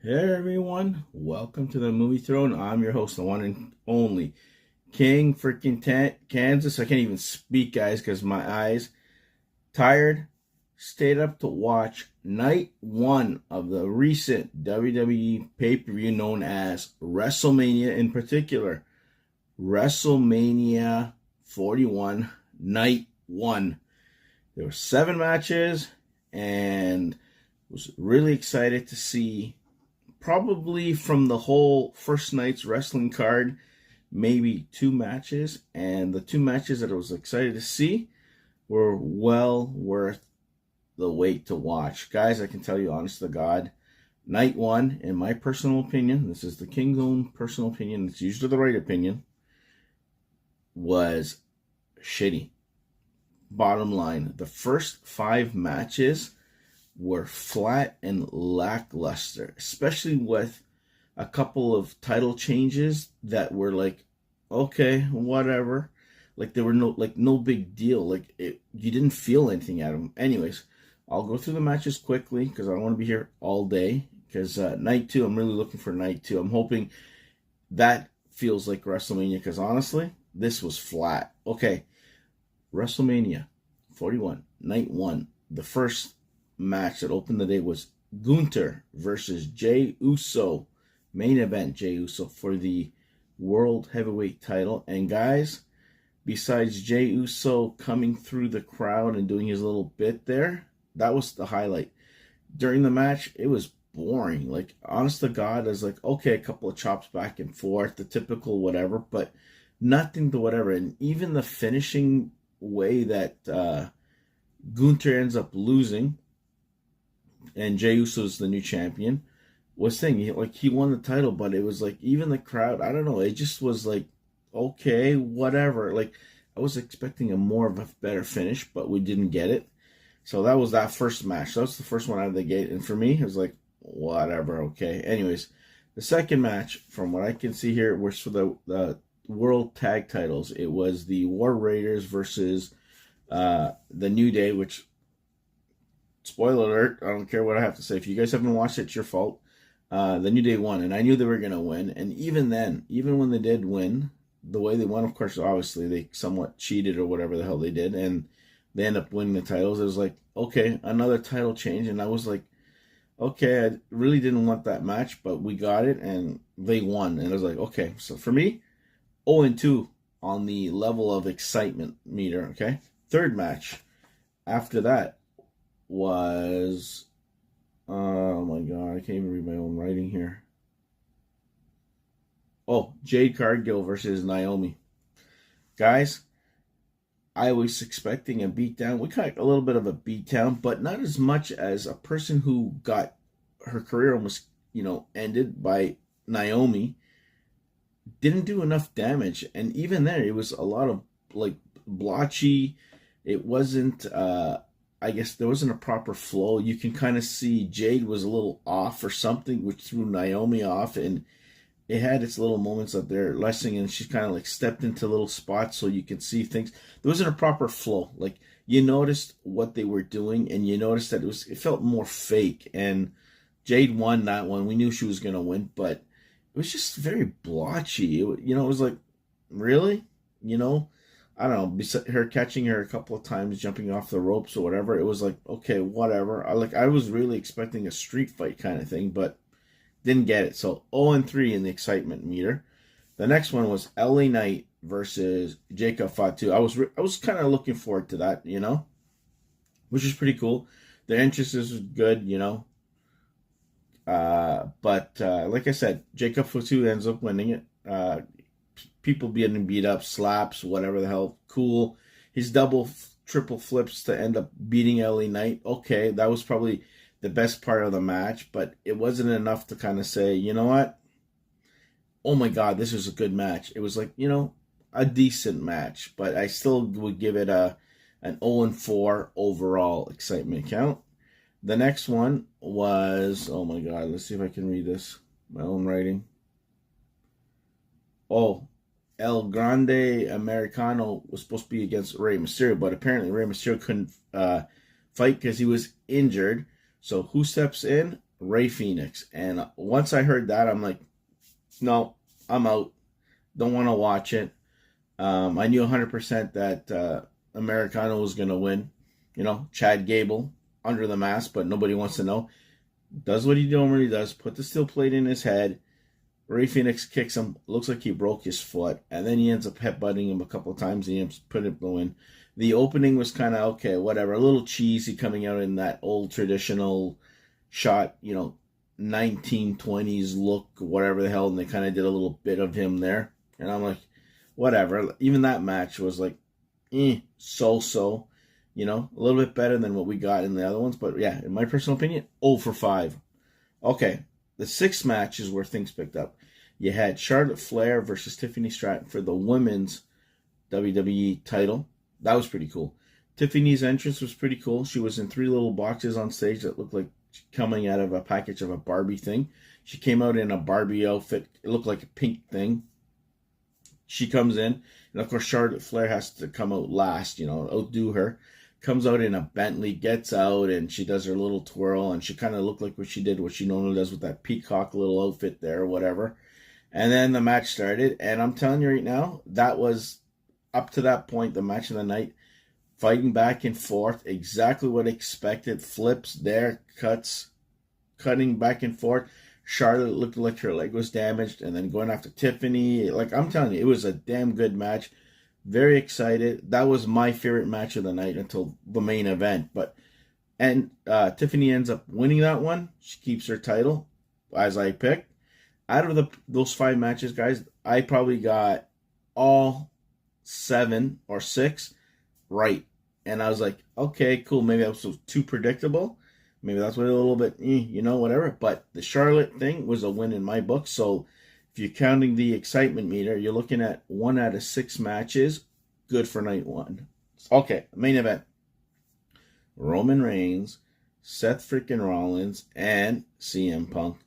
Hey everyone, welcome to the Movie Throne. I'm your host, the one and only King freaking Kansas. I can't even speak, guys, because my eyes tired. Stayed up to watch night one of the recent WWE pay-per-view known as Wrestlemania, in particular Wrestlemania 41 night one. There were 7 matches, and was really excited to see, probably from the whole first night's wrestling card, maybe 2 matches. And the 2 matches that I was excited to see were well worth the wait to watch. Guys, I can tell you, honest to God, night one, in my personal opinion, this is the King's own personal opinion, it's usually the right opinion, was shitty. Bottom line, the first 5 matches were flat and lackluster, especially with a couple of title changes that were like, okay, whatever. Like there were no big deal. Like you didn't feel anything at them. Anyways, I'll go through the matches quickly because I don't want to be here all day. Because night two, I'm really looking for night two. I'm hoping that feels like WrestleMania because honestly, this was flat. Okay, WrestleMania 41, night one. The first match that opened the day was Gunther versus Jey Uso. Main event, Jey Uso for the World Heavyweight title. And guys, besides Jey Uso coming through the crowd and doing his little bit there, that was the highlight. During the match, it was boring. Like, honest to God, I was like, okay, a couple of chops back and forth, the typical whatever, but nothing to whatever. And even the finishing way that Gunther ends up losing, and Jey Uso's the new champion, was saying he won the title, but it was like even the crowd, I don't know, it just was like, okay, whatever. Like I was expecting a more of a better finish, but we didn't get it. So that was that first match. That was the first one out of the gate, and for me, it was like, whatever, okay. Anyways, the second match, from what I can see here, was for the World Tag Titles. It was the War Raiders versus the New Day, which, spoiler alert, I don't care what I have to say. If you guys haven't watched it, it's your fault. The New Day won, and I knew they were going to win. And even then, even when they did win, the way they won, of course, obviously, they somewhat cheated or whatever the hell they did, and they end up winning the titles. It was like, okay, another title change. And I was like, okay, I really didn't want that match, but we got it, and they won. And I was like, okay. So for me, 0-2 on the level of excitement meter, okay? Third match after that was, oh my god, I can't even read my own writing here. Oh, Jade Cargil versus Noami. Guys, I was expecting a beatdown. We got a little bit of a beatdown, but not as much as a person who got her career almost, ended by Noami. Didn't do enough damage, and even there, it was a lot of like blotchy. It wasn't. I guess there wasn't a proper flow. You can kind of see Jade was a little off or something, which threw Noami off, and it had its little moments up there lessening, and she kind of like stepped into little spots so you could see things. There wasn't a proper flow. Like you noticed what they were doing, and you noticed that it felt more fake. And Jade won that one. We knew she was gonna win, but it was just very blotchy. It was like, really, I don't know. Her catching her a couple of times, jumping off the ropes or whatever, it was like, okay, whatever. I was really expecting a street fight kind of thing, but didn't get it. So 0-3 in the excitement meter. The next one was LA Knight versus Jacob Fatu. I was kind of looking forward to that, which is pretty cool. The entrances was good, but like I said, Jacob Fatu ends up winning it. People getting beat up, slaps, whatever the hell, cool. His triple flips to end up beating LA Knight. Okay, that was probably the best part of the match, but it wasn't enough to kind of say, you know what? Oh my God, this was a good match. It was like, a decent match, but I still would give it an 0-4 overall excitement count. The next one was, oh my God, let's see if I can read this. My own writing. Oh, El Grande Americano was supposed to be against Rey Mysterio, but apparently Rey Mysterio couldn't fight because he was injured. So who steps in? Rey Fenix. And once I heard that, I'm like, no, I'm out. Don't want to watch it. I knew 100% that Americano was going to win. You know, Chad Gable under the mask, but nobody wants to know. Does what he normally does. Put the steel plate in his head. Rey Fenix kicks him. Looks like he broke his foot. And then he ends up headbutting him a couple of times. And he ends up putting it in. The opening was kind of okay, whatever. A little cheesy coming out in that old traditional shot, you know, 1920s look, whatever the hell. And they kind of did a little bit of him there. And I'm like, whatever. Even that match was like, so-so. You know, a little bit better than what we got in the other ones. But yeah, in my personal opinion, 0 for 5. Okay, the 6th match is where things picked up. You had Charlotte Flair versus Tiffany Stratton for the women's WWE title. That was pretty cool. Tiffany's entrance was pretty cool. She was in 3 little boxes on stage that looked like coming out of a package of a Barbie thing. She came out in a Barbie outfit. It looked like a pink thing. She comes in, and of course Charlotte Flair has to come out last, you know, outdo her. Comes out in a Bentley, gets out, and she does her little twirl, and she kind of looked like what she normally does with that peacock little outfit there or whatever. And then the match started, and I'm telling you right now, that was, up to that point, the match of the night, fighting back and forth, exactly what I expected, flips there, cutting back and forth. Charlotte looked like her leg was damaged, and then going after Tiffany. Like, I'm telling you, it was a damn good match. Very excited. That was my favorite match of the night until the main event. And Tiffany ends up winning that one. She keeps her title, as I picked. Out of those 5 matches, guys, I probably got all 7 or 6 right. And I was like, okay, cool. Maybe that was too predictable. Maybe that's what a little bit, you know, whatever. But the Charlotte thing was a win in my book. So if you're counting the excitement meter, you're looking at 1 out of 6 matches. Good for night 1. Okay, main event. Roman Reigns, Seth freaking Rollins, and CM Punk.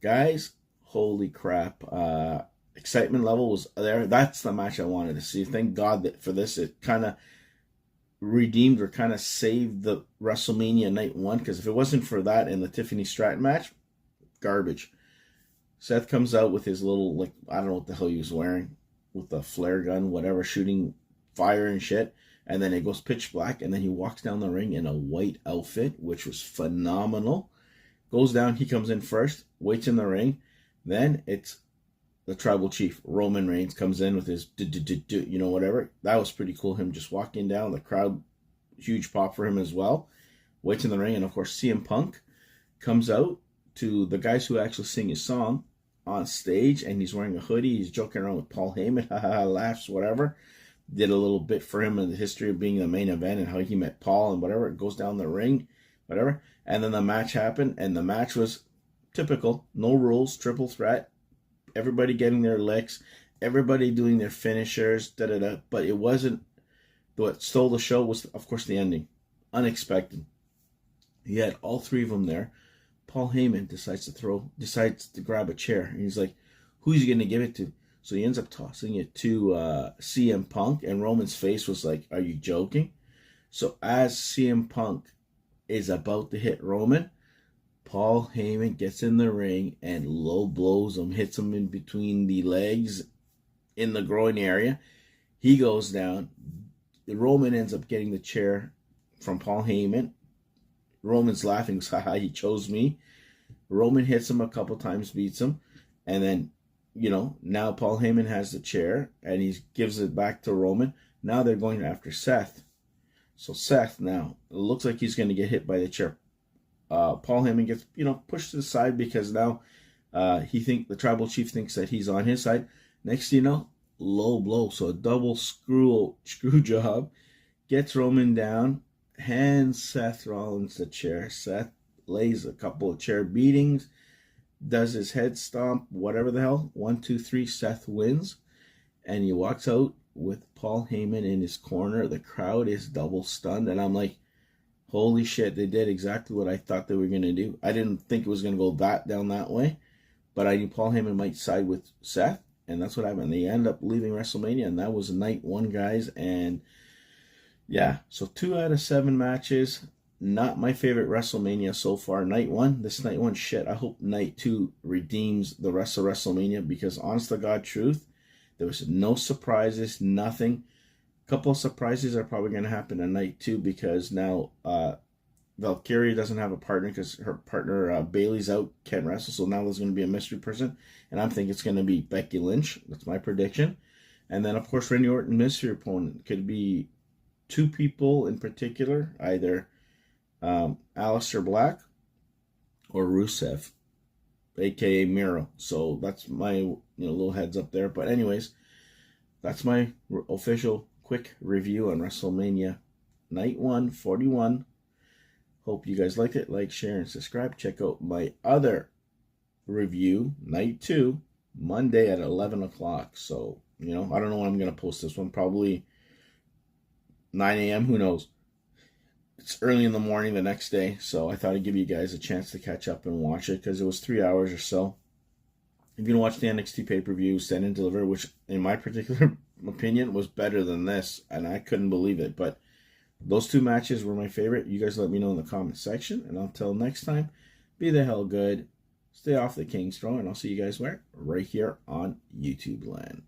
Guys, holy crap. Excitement level was there. That's the match I wanted to see. Thank God that for this, it kind of redeemed or kind of saved the WrestleMania night 1. Because if it wasn't for that and the Tiffany Stratton match, garbage. Seth comes out with his little, like, I don't know what the hell he was wearing, with the flare gun, whatever, shooting fire and shit. And then it goes pitch black, and then he walks down the ring in a white outfit, which was phenomenal. Goes down, he comes in first, waits in the ring. Then it's the tribal chief, Roman Reigns, comes in with his, you know, whatever. That was pretty cool, him just walking down. The crowd, huge pop for him as well. Waits in the ring, and of course CM Punk comes out to the guys who actually sing his song on stage, and he's wearing a hoodie. He's joking around with Paul Heyman, laughs, whatever. Did a little bit for him in the history of being the main event and how he met Paul and whatever. It goes down the ring, whatever. And then the match happened, and the match was typical. No rules, triple threat. Everybody getting their licks. Everybody doing their finishers, But it wasn't, what stole the show was, of course, the ending. Unexpected. He had all 3 of them there. Paul Heyman decides to grab a chair. And he's like, who's he going to give it to? So he ends up tossing it to CM Punk. And Roman's face was like, are you joking? So as CM Punk is about to hit Roman, Paul Heyman gets in the ring and low blows him, hits him in between the legs in the groin area. He goes down. Roman ends up getting the chair from Paul Heyman. Roman's laughing, haha, he chose me. Roman hits him a couple times, beats him. And then, you know, now Paul Heyman has the chair and he gives it back to Roman. Now they're going after Seth. So Seth now, it looks like he's going to get hit by the chair. Paul Heyman gets, you know, pushed to the side because now the tribal chief thinks that he's on his side. Next you know, low blow. So a double screw job. Gets Roman down. Hands Seth Rollins the chair. Seth lays a couple of chair beatings. Does his head stomp. Whatever the hell. 1, 2, 3. Seth wins. And he walks out with Paul Heyman in his corner. The crowd is double stunned. And I'm like, holy shit, they did exactly what I thought they were going to do. I didn't think it was going to go down that way. But I knew Paul Heyman might side with Seth. And that's what happened. They end up leaving WrestleMania. And that was night 1, guys. And yeah, so 2 out of 7 matches. not my favorite WrestleMania so far. Night 1, this Night 1, shit. I hope Night 2 redeems the rest of WrestleMania, because honest to God truth, there was no surprises, nothing. A couple of surprises are probably going to happen on Night 2, because now Valkyria doesn't have a partner because her partner Bailey's out, can't wrestle. So now there's going to be a mystery person, and I'm thinking it's going to be Becky Lynch. That's my prediction. And then, of course, Randy Orton, mystery opponent. Could be 2 people in particular, either Aleister Black or Rusev, aka Miro. So that's my little heads up there. But anyways, that's my official quick review on WrestleMania Night 1, 41. Hope you guys liked it. Like, share, and subscribe. Check out my other review, Night 2, Monday at 11 o'clock. So, I don't know when I'm going to post this one. Probably 9 a.m. Who knows? It's early in the morning the next day. So I thought I'd give you guys a chance to catch up and watch it, because it was 3 hours or so. If you watch the NXT pay-per-view, Stand and Deliver, which in my particular opinion was better than this, and I couldn't believe it. But those 2 matches were my favorite. You guys let me know in the comment section. And until next time, be the hell good. Stay off the King's Throne. And I'll see you guys where? Right here on YouTube land.